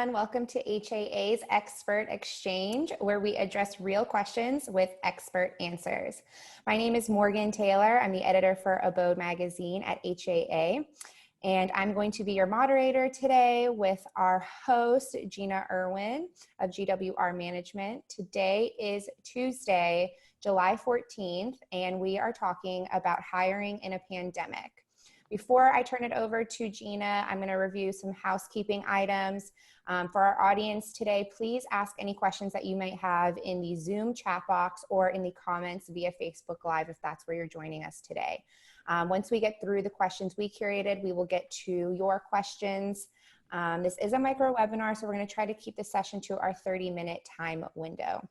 everyone. Welcome to HAA's Expert Exchange, where we address real questions with expert answers. My name is Morgan Taylor. I'm the editor for Abode Magazine at HAA, and I'm going to be your moderator today with our host, Gina Irwin of GWR Management. Today is Tuesday, July 14th, and we are talking about hiring in a pandemic. Before I turn it over to Gina, I'm going to review some housekeeping items. For our audience today, please ask any questions that you might have in the Zoom chat box or in the comments via Facebook Live if that's where you're joining us today. Once we get through the questions we curated, we will get to your questions. This is a micro webinar, so we're going to try to keep the session to our 30-minute time window.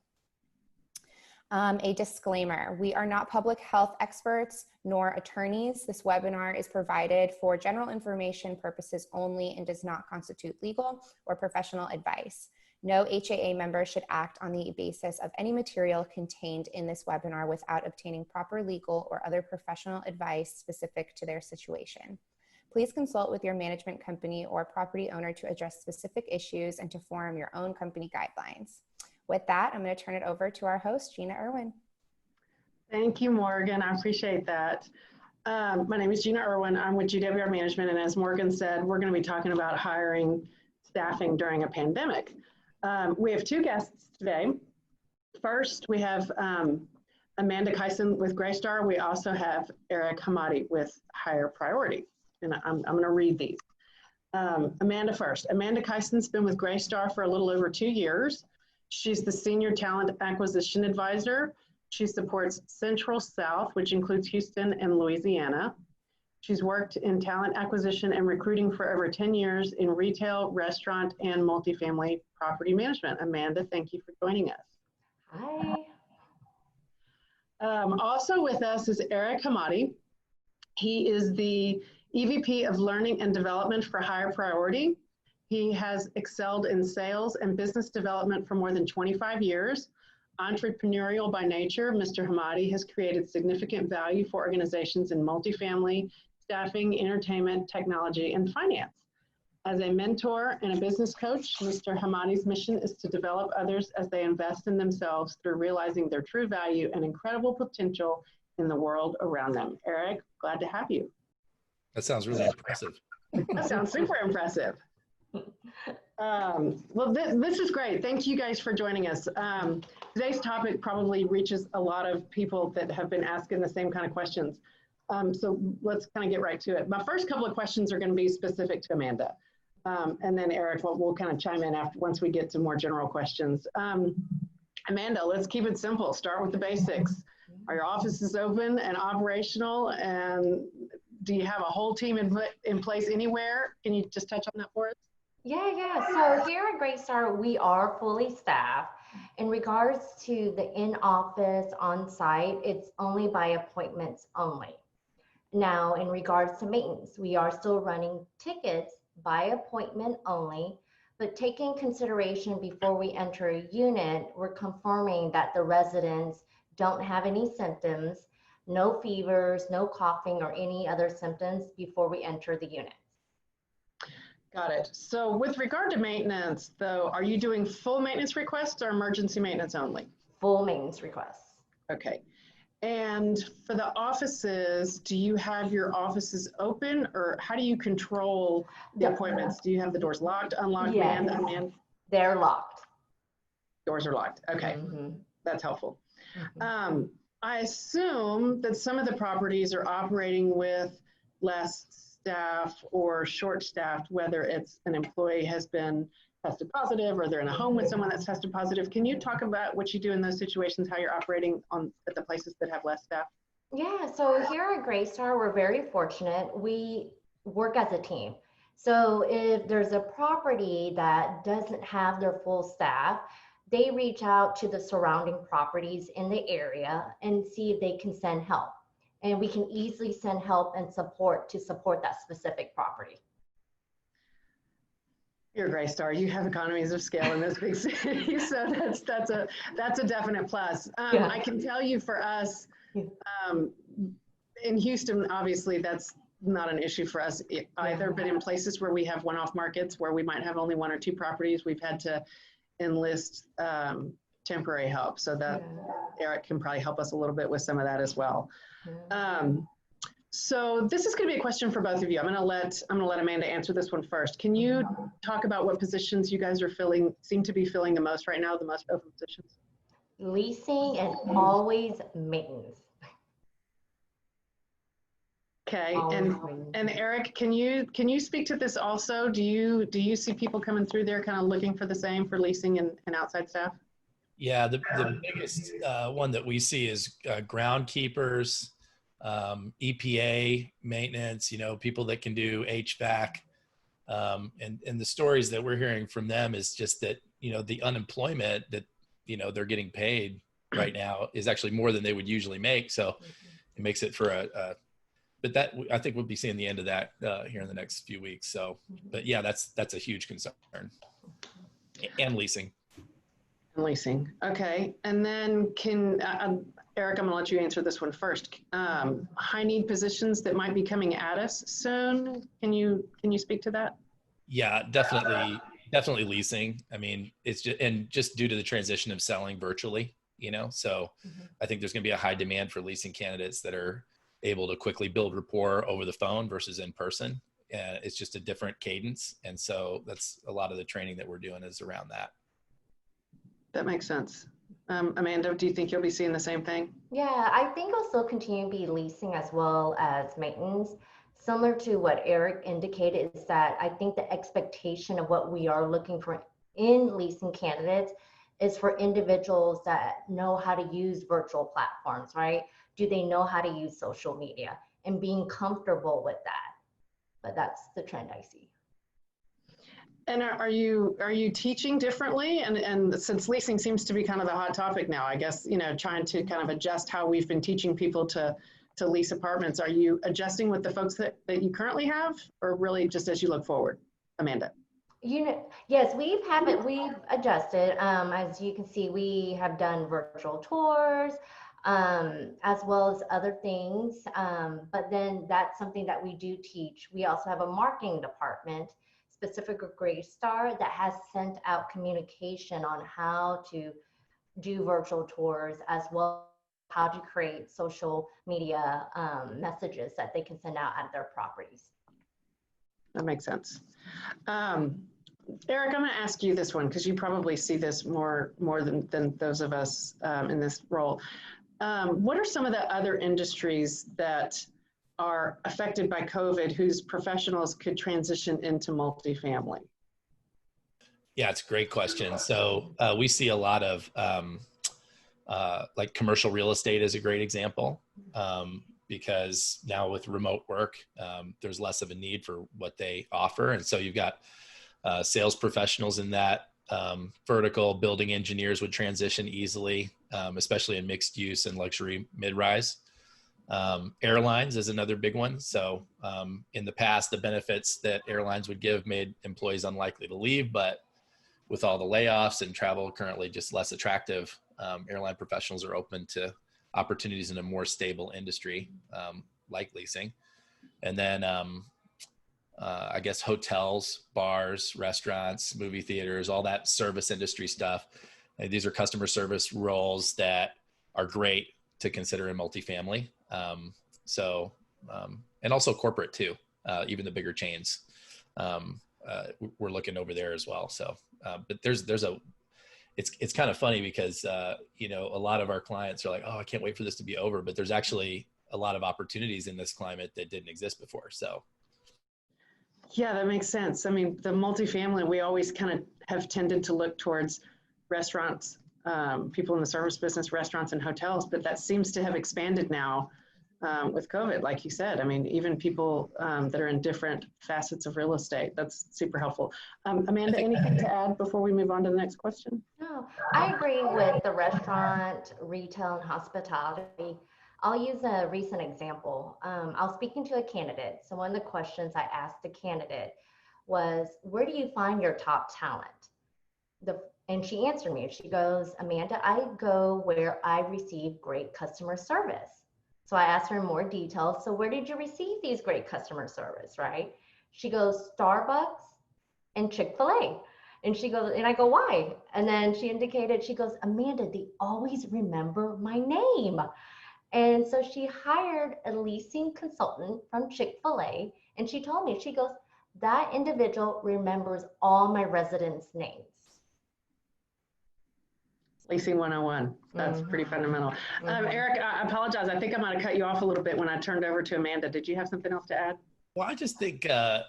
A disclaimer, we are not public health experts nor attorneys. This webinar is provided for general information purposes only and does not constitute legal or professional advice. No HAA member should act on the basis of any material contained in this webinar without obtaining proper legal or other professional advice specific to their situation. Please consult with your management company or property owner to address specific issues and to form your own company guidelines. With that, I'm going to turn it over to our host, Gina Irwin. Thank you, Morgan. I appreciate that. My name is Gina Irwin. I'm with GWR Management, and as Morgan said, we're going to be talking about hiring staffing during a pandemic. We have two guests today. First, we have Amanda Kison with Greystar. We also have Eric Hemati with Higher Priority, and I'm going to read these. Amanda first. Amanda Kison's been with Greystar for a little over 2 years. She's the Senior Talent Acquisition Advisor. She supports Central South, which includes Houston and Louisiana. She's worked in talent acquisition and recruiting for over 10 years in retail, restaurant, and multifamily property management. Amanda, thank you for joining us. Hi. Also with us is Eric Hemati. He is the EVP of Learning and Development for Higher Priority. He has excelled in sales and business development for more than 25 years. Entrepreneurial by nature, Mr. Hemati has created significant value for organizations in multifamily, staffing, entertainment, technology, and finance. As a mentor and a business coach, Mr. Hemati's mission is to develop others as they invest in themselves through realizing their true value and incredible potential in the world around them. Eric, glad to have you. That sounds really impressive. That sounds super impressive. Well, this is great. Thank you guys for joining us. Today's topic probably reaches a lot of people that have been asking the same kind of questions. So let's kind of get right to it. My first couple of questions are going to be specific to Amanda. And then Eric, we'll kind of chime in after once we get to more general questions. Amanda, let's keep it simple. Start with the basics. Are your offices open and operational? And do you have a whole team in place anywhere? Can you just touch on that for us? Yeah. So here at Greystar, we are fully staffed. In regards to the in-office, on-site, it's only by appointments only. Now, in regards to maintenance, we are still running tickets by appointment only, but taking consideration before we enter a unit, we're confirming that the residents don't have any symptoms, no fevers, no coughing, or any other symptoms before we enter the unit. Got it. So with regard to maintenance, though, are you doing full maintenance requests or emergency maintenance only? Full maintenance requests. Okay. And for the offices, do you have your offices open, or how do you control the appointments? Do you have the doors locked, unlocked, Yes. manned, unmanned? They're locked. Doors are locked. Okay. That's helpful. I assume that some of the properties are operating with less staff or short-staffed, whether it's an employee has been tested positive or they're in a home with someone that's tested positive. Can you talk about what you do in those situations, how you're operating at the places that have less staff? Yeah, so here at Greystar, we're very fortunate. We work as a team. So if there's a property that doesn't have their full staff, they reach out to the surrounding properties in the area and see if they can send help. And we can easily send help and support to support that specific property. You're a Greystar. You have economies of scale in this big city, so that's a definite plus. I can tell you for us in Houston, obviously that's not an issue for us either, but in places where we have one-off markets where we might have only 1 or 2 properties, we've had to enlist temporary help, so that Eric can probably help us a little bit with some of that as well. So this is going to be a question for both of you. I'm going to let Amanda answer this one first. Can you talk about what positions you guys are seem to be filling the most right now, the most open positions? Leasing and always maintenance. Okay, and Eric, can you speak to this also? Do you see people coming through there kind of looking for the same for leasing and outside staff? Yeah, the biggest one that we see is groundkeepers, EPA maintenance, people that can do HVAC. And the stories that we're hearing from them is just that, the unemployment that, they're getting paid right now is actually more than they would usually make. So it makes it for but that, I think we'll be seeing the end of that here in the next few weeks. So, but yeah, that's a huge concern. And leasing. Leasing. Okay. And then Eric, I'm gonna let you answer this one first. High need positions that might be coming at us soon. Can you speak to that? Yeah, definitely leasing. I mean, it's just due to the transition of selling virtually, so I think there's gonna be a high demand for leasing candidates that are able to quickly build rapport over the phone versus in person. And it's just a different cadence. And so that's a lot of the training that we're doing is around that. That makes sense. Amanda, do you think you'll be seeing the same thing? Yeah, I think I'll still continue to be leasing as well as maintenance. Similar to what Eric indicated is that I think the expectation of what we are looking for in leasing candidates is for individuals that know how to use virtual platforms, right? Do they know how to use social media and being comfortable with that? But that's the trend I see. And are you teaching differently? And since leasing seems to be kind of the hot topic now, I guess, trying to kind of adjust how we've been teaching people to lease apartments, are you adjusting with the folks that you currently have, or really just as you look forward? Amanda? Yes, we've adjusted. As you can see, we have done virtual tours, as well as other things. But then that's something that we do teach. We also have a marketing department specific with Greystar that has sent out communication on how to do virtual tours, as well as how to create social media messages that they can send out at their properties. That makes sense. Eric, I'm going to ask you this one because you probably see this more than those of us in this role. What are some of the other industries that are affected by COVID whose professionals could transition into multifamily? Yeah, it's a great question. So we see a lot of like commercial real estate is a great example, because now with remote work, there's less of a need for what they offer. And so you've got sales professionals in that vertical. Building engineers would transition easily, especially in mixed use and luxury mid-rise. Airlines is another big one. So in the past, the benefits that airlines would give made employees unlikely to leave, but with all the layoffs and travel currently just less attractive, airline professionals are open to opportunities in a more stable industry, like leasing. And then I guess hotels, bars, restaurants, movie theaters, all that service industry stuff. And these are customer service roles that are great to consider in multifamily. And also corporate too, even the bigger chains. We're looking over there as well. So, but it's kind of funny because, a lot of our clients are like, oh, I can't wait for this to be over, but there's actually a lot of opportunities in this climate that didn't exist before. So. Yeah, that makes sense. I mean, the multifamily, we always kind of have tended to look towards restaurants, people in the service business, restaurants and hotels, but that seems to have expanded now with COVID, like you said. I mean, even people that are in different facets of real estate. That's super helpful. Amanda, anything to add before we move on to the next question? No, I agree with the restaurant, retail, and hospitality. I'll use a recent example. I was speaking to a candidate. So one of the questions I asked the candidate was, where do you find your top talent? And she answered me. She goes, Amanda, I go where I receive great customer service. So I asked her in more detail. So where did you receive these great customer service, right? She goes, Starbucks and Chick-fil-A. And she goes, and I go, why? And then she indicated, she goes, Amanda, they always remember my name. And so she hired a leasing consultant from Chick-fil-A. And she told me, she goes, that individual remembers all my residents' names. Leasing 101. That's pretty fundamental. Eric, I apologize. I think I might have cut you off a little bit when I turned over to Amanda. Did you have something else to add? Well, I just think, I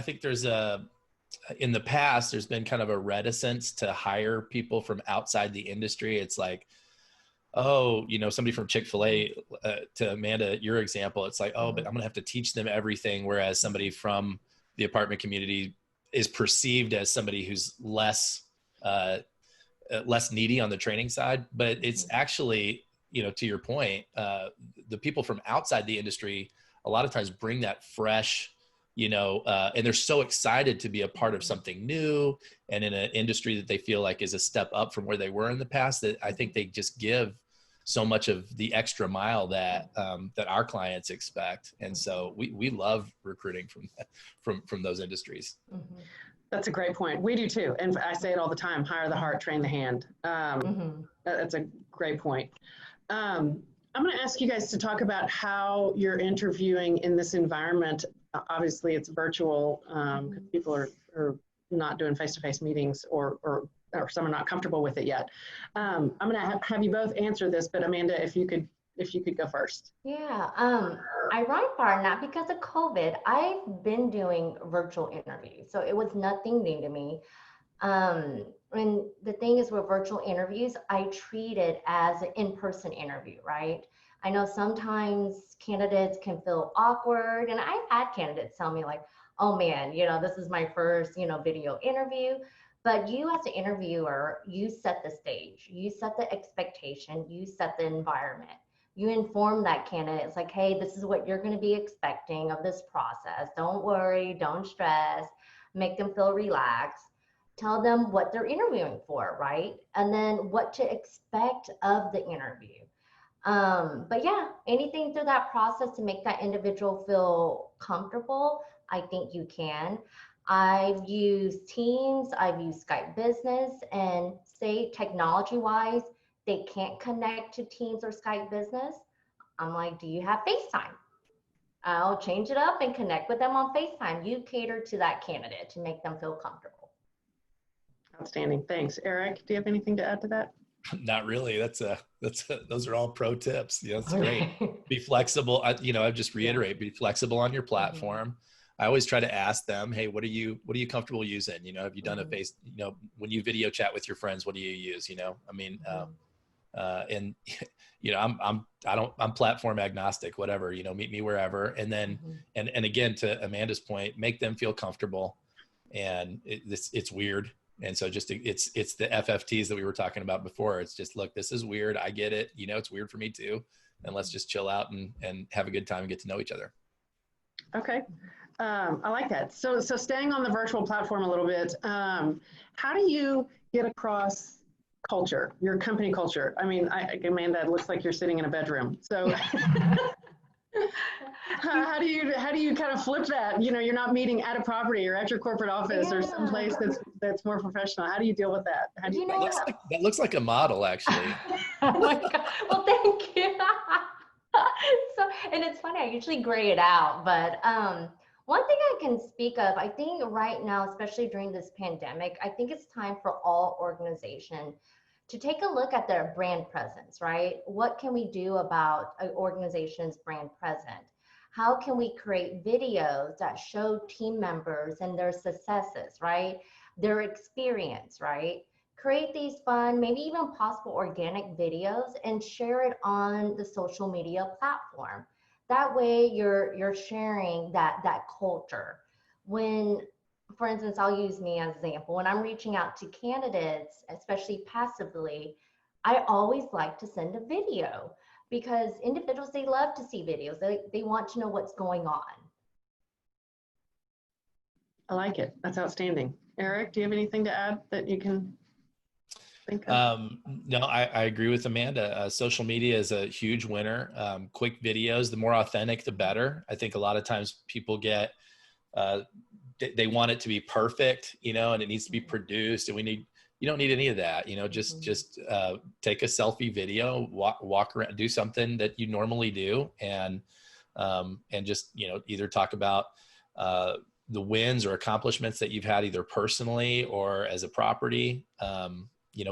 think there's in the past, there's been kind of a reticence to hire people from outside the industry. It's like, oh, somebody from Chick-fil-A, to Amanda, your example, it's like, oh, but I'm going to have to teach them everything. Whereas somebody from the apartment community is perceived as somebody who's less needy on the training side. But it's actually, to your point, the people from outside the industry a lot of times bring that fresh, and they're so excited to be a part of something new and in an industry that they feel like is a step up from where they were in the past, that I think they just give so much of the extra mile that our clients expect. And so we love recruiting from those industries. That's a great point. We do too. And I say it all the time, hire the heart, train the hand. That's a great point. I'm going to ask you guys to talk about how you're interviewing in this environment. Obviously, it's virtual because people are not doing face-to-face meetings or some are not comfortable with it yet. I'm going to have you both answer this, but Amanda, if you could go first. Yeah, I run far not because of COVID. I've been doing virtual interviews, so it was nothing new to me. And the thing is with virtual interviews, I treat it as an in-person interview, right? I know sometimes candidates can feel awkward, and I've had candidates tell me like, oh man, this is my first, video interview. But you as an interviewer, you set the stage, you set the expectation, you set the environment. You inform that candidate, it's like, hey, this is what you're going to be expecting of this process. Don't worry, don't stress, make them feel relaxed. Tell them what they're interviewing for, right? And then what to expect of the interview. But yeah, anything through that process to make that individual feel comfortable, I think you can. I've used Teams, I've used Skype Business, and say technology-wise, they can't connect to Teams or Skype Business. I'm like, do you have FaceTime? I'll change it up and connect with them on FaceTime. You cater to that candidate to make them feel comfortable. Outstanding. Thanks. Eric, do you have anything to add to that? Not really. Those are all pro tips. That's great. Be flexible. I just reiterate, be flexible on your platform. I always try to ask them, hey, what are you comfortable using? Have you done a face, when you video chat with your friends, what do you use? I'm platform agnostic, whatever, meet me wherever. And then, and again, to Amanda's point, make them feel comfortable. And it's weird. And so it's the FFTs that we were talking about before. It's just, look, this is weird. I get it. It's weird for me too. And let's just chill out and have a good time and get to know each other. Okay. I like that. So staying on the virtual platform a little bit, how do you get across culture, your company culture? I mean, Amanda, it looks like you're sitting in a bedroom. So how do you kind of flip that? You're not meeting at a property or at your corporate office or someplace that's more professional. How do you deal with that? How do you that looks like a model, actually. Oh my God. Well, thank you. And it's funny, I usually gray it out, but one thing I can speak of, I think right now, especially during this pandemic, I think it's time for all organizations to take a look at their brand presence, right? What can we do about an organization's brand presence? How can we create videos that show team members and their successes, right? Their experience, right? Create these fun, maybe even possible organic videos and share it on the social media platform. That way you're sharing that culture. When, for instance, I'll use me as an example. When I'm reaching out to candidates, especially passively, I always like to send a video because individuals, they love to see videos. They want to know what's going on. I like it. That's outstanding. Eric, do you have anything to add that you can? No, I agree with Amanda. Social media is a huge winner. Quick videos, the more authentic, the better. I think a lot of times people get, they want it to be perfect, and it needs to be produced, and you don't need any of that, just take a selfie video, walk around, do something that you normally do, and just, either talk about the wins or accomplishments that you've had either personally or as a property,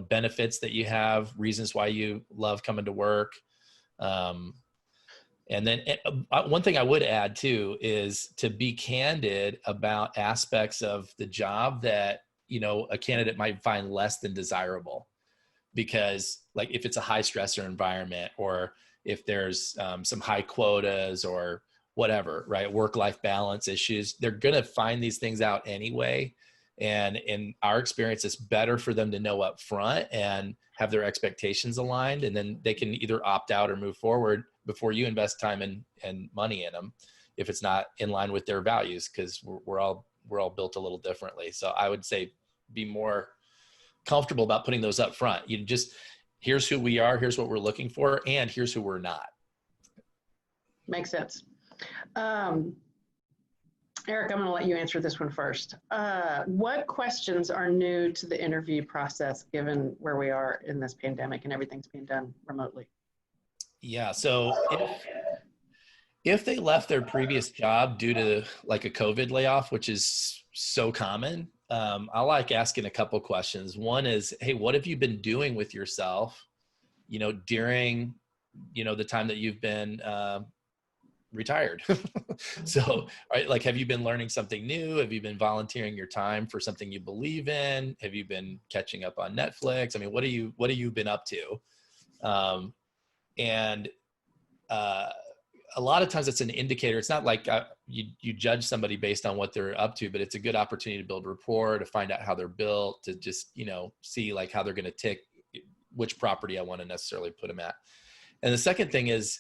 benefits that you have, reasons why you love coming to work. And then one thing I would add too is to be candid about aspects of the job that, a candidate might find less than desirable, because like if it's a high stressor environment, or if there's some high quotas or whatever, right? Work-life balance issues, they're going to find these things out anyway. And in our experience, it's better for them to know up front and have their expectations aligned, and then they can either opt out or move forward before you invest time and money in them if it's not in line with their values, because we're all built a little differently. So I would say be more comfortable about putting those up front. You just, here's who we are, here's what we're looking for, and here's who we're not. Makes sense. Eric, I'm going to let you answer this one first. What questions are new to the interview process given where we are in this pandemic and everything's being done remotely? Yeah, so if they left their previous job due to like a COVID layoff, which is so common, I like asking a couple questions. One is, hey, what have you been doing with yourself, during, the time that you've been retired? So, right, like, have you been learning something new? Have you been volunteering your time for something you believe in? Have you been catching up on Netflix? I mean, what have you been up to? A lot of times it's an indicator. It's not like you judge somebody based on what they're up to, but it's a good opportunity to build rapport, to find out how they're built, to just, see like how they're going to tick, which property I want to necessarily put them at. And the second thing is,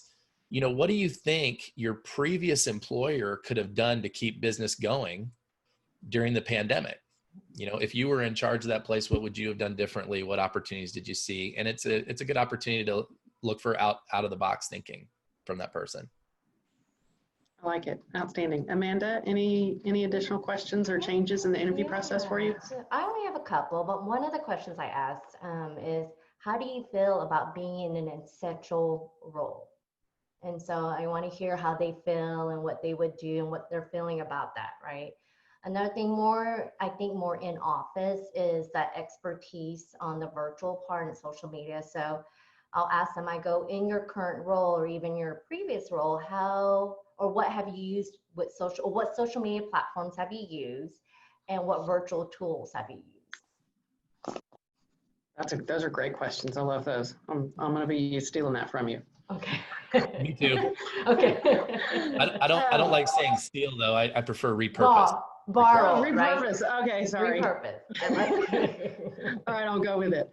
what do you think your previous employer could have done to keep business going during the pandemic? If you were in charge of that place, what would you have done differently? What opportunities did you see? And it's a good opportunity to look for out of the box thinking from that person. I like it. Outstanding. Amanda, any additional questions or changes in the interview process for you? So I only have a couple, but one of the questions I asked is, how do you feel about being in an essential role? And so I want to hear how they feel and what they would do and what they're feeling about that, right? Another thing I think more in office is that expertise on the virtual part and social media. So I'll ask them, I go, in your current role or even your previous role, what have you used with what social media platforms have you used, and what virtual tools have you used? Those are great questions. I love those. I'm going to be stealing that from you. Okay. Me too. Okay. I don't like saying steal though. I prefer repurpose. Borrow, repurpose. Right? Okay, sorry. Repurpose. All right, I'll go with it.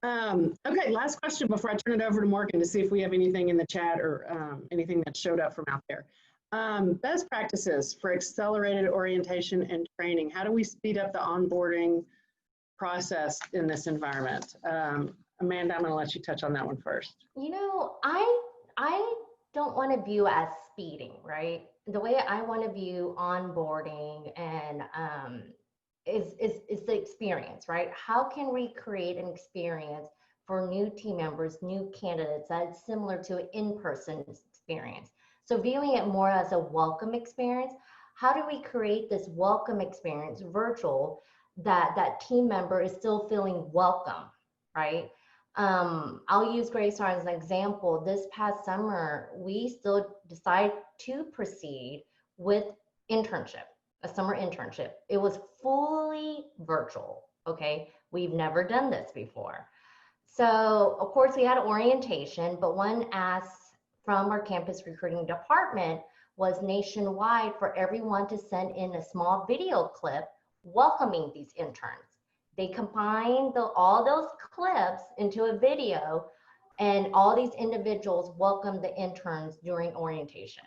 Okay, last question before I turn it over to Morgan to see if we have anything in the chat or anything that showed up from out there. Best practices for accelerated orientation and training. How do we speed up the onboarding process in this environment? Amanda, I'm going to let you touch on that one first. I don't want to view as speeding, right? The way I want to view onboarding and is the experience, right? How can we create an experience for new team members, new candidates that's similar to an in-person experience? So viewing it more as a welcome experience, how do we create this welcome experience virtual that team member is still feeling welcome, right? I'll use Greystar as an example. This past summer, we still decided to proceed with a summer internship. It was fully virtual, okay? We've never done this before. So of course we had orientation, but one ask from our campus recruiting department was nationwide for everyone to send in a small video clip welcoming these interns. They combined all those clips into a video, and all these individuals welcomed the interns during orientation.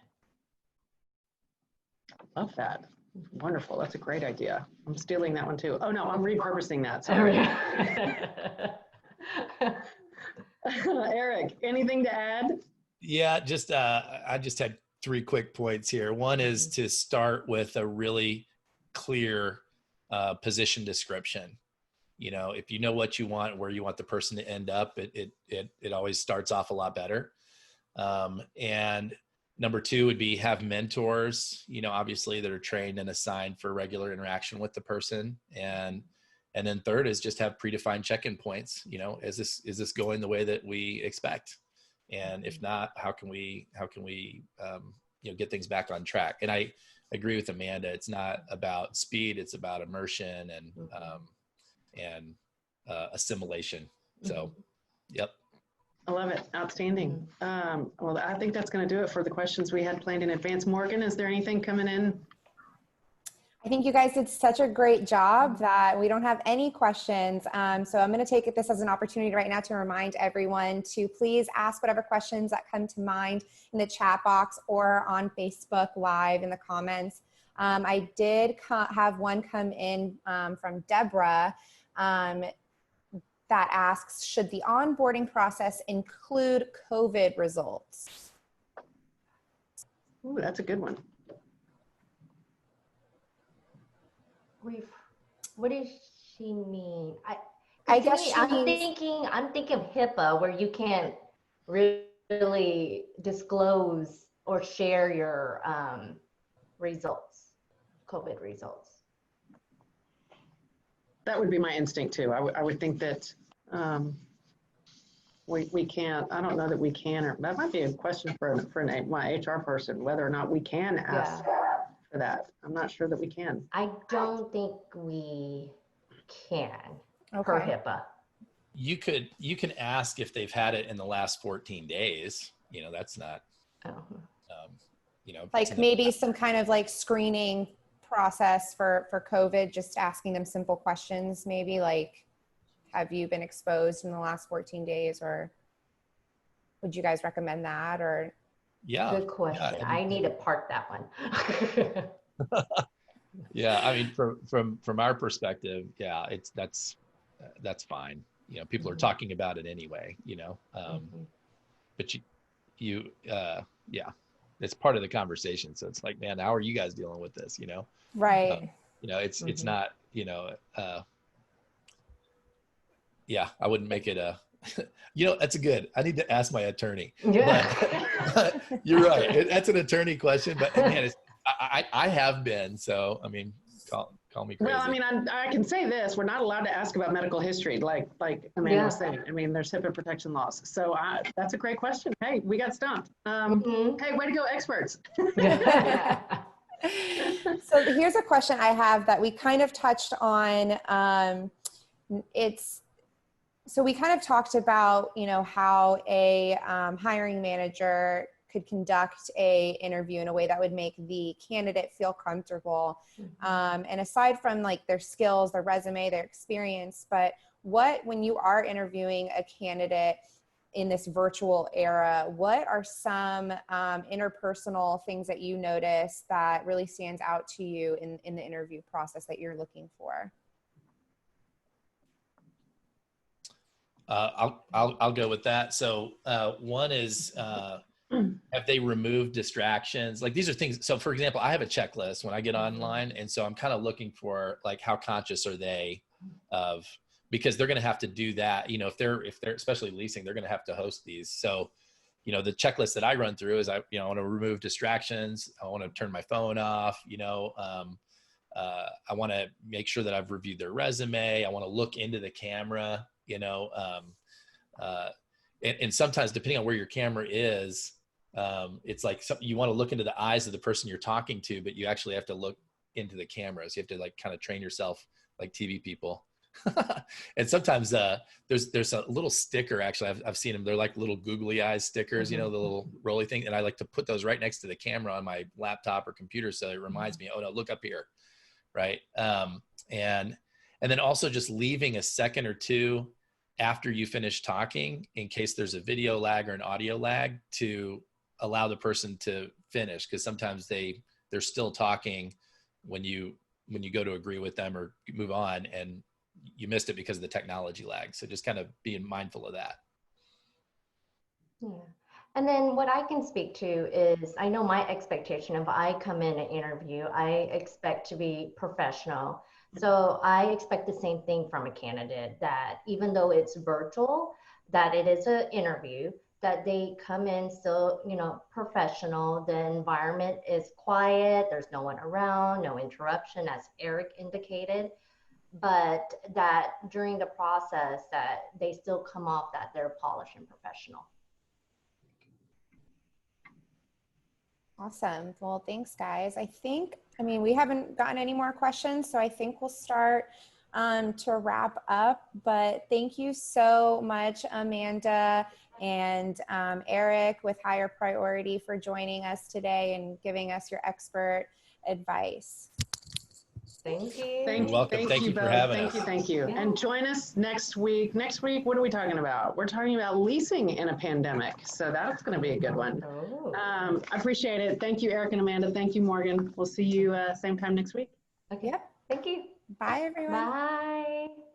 Love that. Wonderful. That's a great idea. I'm stealing that one too. Oh no, I'm repurposing that. Sorry. Eric, anything to add? Yeah, just I just had 3 quick points here. One is to start with a really clear position description. You know, if you know what you want, where you want the person to end up, it always starts off a lot better. And number 2 would be have mentors, you know, obviously that are trained and assigned for regular interaction with the person. And then 3rd is just have predefined check-in points. You know, is this going the way that we expect? And if not, how can we you know, get things back on track? And I agree with Amanda. It's not about speed; it's about immersion and assimilation. So, yep. I love it. Outstanding. Well, I think that's going to do it for the questions we had planned in advance. Morgan, is there anything coming in? I think you guys did such a great job that we don't have any questions. So I'm going to take this as an opportunity right now to remind everyone to please ask whatever questions that come to mind in the chat box or on Facebook Live in the comments. I did have one come in from Deborah that asks, should the onboarding process include COVID results? Ooh, that's a good one. What does she mean? I guess I'm thinking of HIPAA, where you can't really disclose or share your results, COVID results. That would be my instinct too. I would think that we can't. I don't know that we can. Or that might be a question for my HR person, whether or not we can ask. For that. I'm not sure that we can. I don't think we can per HIPAA. You can ask if they've had it in the last 14 days. You know, that's not, you know, like maybe some kind of like screening process for COVID, just asking them simple questions, maybe like, have you been exposed in the last 14 days, or would you guys recommend that? Or yeah, good question. Yeah, I need to park that one. Yeah, I mean, from our perspective, yeah, that's fine. You know, people are talking about it anyway. You know, but you yeah, it's part of the conversation. So it's like, man, how are you guys dealing with this? You know, right? You know, it's not. You know, yeah, I wouldn't make it a. You know, that's good. I need to ask my attorney. Yeah. But you're right. That's an attorney question. But man, I have been. So I mean, call me crazy. Well, I mean, I can say this: we're not allowed to ask about medical history, like Amanda was saying. I mean, there's HIPAA protection laws. So that's a great question. Hey, we got stumped. Hey, way to go, experts. So here's a question I have that we kind of touched on. So we kind of talked about, you know, how a hiring manager could conduct a interview in a way that would make the candidate feel comfortable. And aside from like their skills, their resume, their experience, but when you are interviewing a candidate in this virtual era, what are some interpersonal things that you notice that really stands out to you in the interview process that you're looking for? I'll go with that. So one is have they removed distractions? Like these are things. So for example, I have a checklist when I get online, and so I'm kind of looking for like how conscious are they of, because they're going to have to do that. You know, if they're especially leasing, they're going to have to host these. So you know, the checklist that I run through is I want to remove distractions. I want to turn my phone off. You know, I want to make sure that I've reviewed their resume. I want to look into the camera. You know, and sometimes depending on where your camera is, it's like you want to look into the eyes of the person you're talking to, but you actually have to look into the cameras. You have to like kind of train yourself like TV people. And sometimes there's a little sticker. Actually, I've seen them. They're like little googly eyes stickers, you know, the little rolly thing. And I like to put those right next to the camera on my laptop or computer, so it reminds me, oh no, look up here, right? And then also just leaving a second or two after you finish talking in case there's a video lag or an audio lag to allow the person to finish, because sometimes they're still talking when you go to agree with them or move on, and you missed it because of the technology lag. So just kind of being mindful of that. Yeah. And then what I can speak to is, I know my expectation if I come in an interview, I expect to be professional. So I expect the same thing from a candidate, that even though it's virtual, that it is an interview, that they come in still, you know, professional. The environment is quiet, there's no one around, no interruption, as Eric indicated, but that during the process that they still come off that they're polished and professional. Awesome. Well, thanks, guys. I mean, we haven't gotten any more questions, so I think we'll start to wrap up. But thank you so much, Amanda and Eric with Higher Priority, for joining us today and giving us your expert advice. Thank you. You're welcome. Thank you for having us. Thank you. Yeah. And join us next week. Next week, what are we talking about? We're talking about leasing in a pandemic. So that's going to be a good one. Oh. I appreciate it. Thank you, Eric and Amanda. Thank you, Morgan. We'll see you same time next week. Okay. Yep. Thank you. Bye, everyone. Bye.